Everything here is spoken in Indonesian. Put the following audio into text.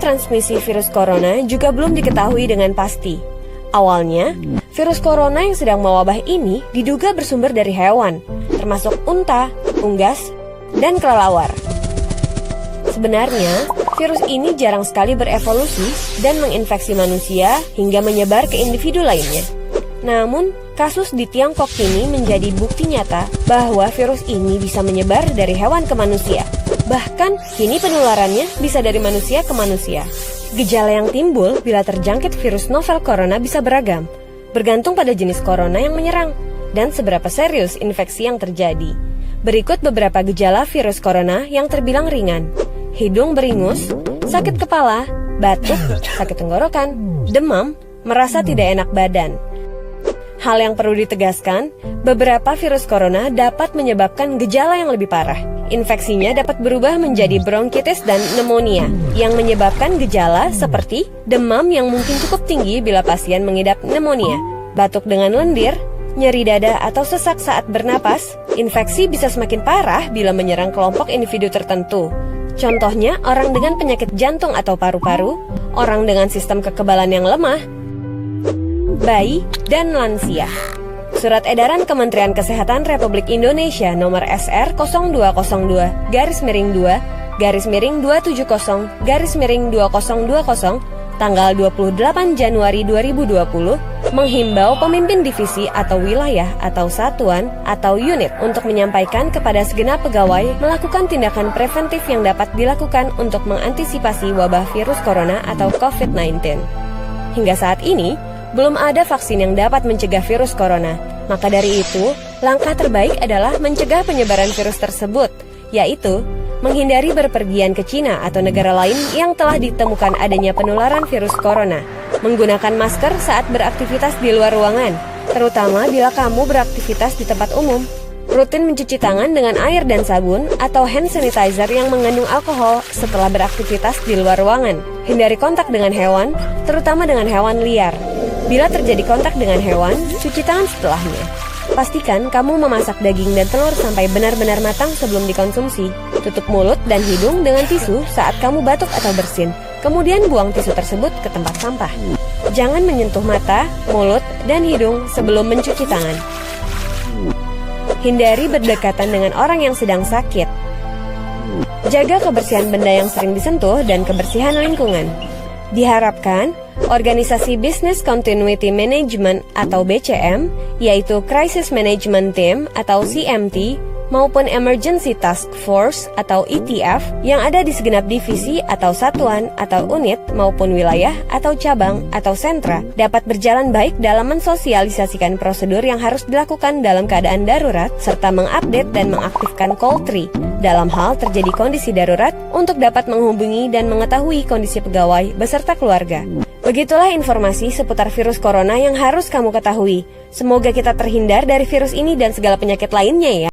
Transmisi virus corona juga belum diketahui dengan pasti. Awalnya, virus corona yang sedang mewabah ini diduga bersumber dari hewan, termasuk unta, unggas, dan kelelawar. Sebenarnya, virus ini jarang sekali berevolusi dan menginfeksi manusia hingga menyebar ke individu lainnya. Namun, kasus di Tiongkok ini menjadi bukti nyata bahwa virus ini bisa menyebar dari hewan ke manusia. Bahkan, kini penularannya bisa dari manusia ke manusia. Gejala yang timbul bila terjangkit virus novel corona bisa beragam, bergantung pada jenis corona yang menyerang dan seberapa serius infeksi yang terjadi. Berikut beberapa gejala virus corona yang terbilang ringan: hidung beringus, sakit kepala, batuk, sakit tenggorokan, demam, merasa tidak enak badan. Hal yang perlu ditegaskan, beberapa virus corona dapat menyebabkan gejala yang lebih parah. Infeksinya dapat berubah menjadi bronkitis dan pneumonia, yang menyebabkan gejala seperti demam yang mungkin cukup tinggi bila pasien mengidap pneumonia, batuk dengan lendir, nyeri dada atau sesak saat bernapas. Infeksi bisa semakin parah bila menyerang kelompok individu tertentu. Contohnya, orang dengan penyakit jantung atau paru-paru, orang dengan sistem kekebalan yang lemah, bayi, dan lansia. Surat edaran Kementerian Kesehatan Republik Indonesia nomor SR 0202-270-2020 tanggal 28 Januari 2020 menghimbau pemimpin divisi atau wilayah atau satuan atau unit untuk menyampaikan kepada segenap pegawai melakukan tindakan preventif yang dapat dilakukan untuk mengantisipasi wabah virus corona atau COVID-19. Hingga saat ini, belum ada vaksin yang dapat mencegah virus corona. Maka dari itu, langkah terbaik adalah mencegah penyebaran virus tersebut, yaitu menghindari berpergian ke Cina atau negara lain yang telah ditemukan adanya penularan virus corona, menggunakan masker saat beraktivitas di luar ruangan, terutama bila kamu beraktivitas di tempat umum, rutin mencuci tangan dengan air dan sabun atau hand sanitizer yang mengandung alkohol setelah beraktivitas di luar ruangan, hindari kontak dengan hewan, terutama dengan hewan liar. Bila terjadi kontak dengan hewan, cuci tangan setelahnya. Pastikan kamu memasak daging dan telur sampai benar-benar matang sebelum dikonsumsi. Tutup mulut dan hidung dengan tisu saat kamu batuk atau bersin. Kemudian buang tisu tersebut ke tempat sampah. Jangan menyentuh mata, mulut, dan hidung sebelum mencuci tangan. Hindari berdekatan dengan orang yang sedang sakit. Jaga kebersihan benda yang sering disentuh dan kebersihan lingkungan. Diharapkan, Organisasi Business Continuity Management atau BCM, yaitu Crisis Management Team atau CMT, maupun Emergency Task Force atau ETF yang ada di segenap divisi atau satuan atau unit maupun wilayah atau cabang atau sentra dapat berjalan baik dalam mensosialisasikan prosedur yang harus dilakukan dalam keadaan darurat serta mengupdate dan mengaktifkan call tree dalam hal terjadi kondisi darurat untuk dapat menghubungi dan mengetahui kondisi pegawai beserta keluarga. Begitulah informasi seputar virus corona yang harus kamu ketahui. Semoga kita terhindar dari virus ini dan segala penyakit lainnya ya.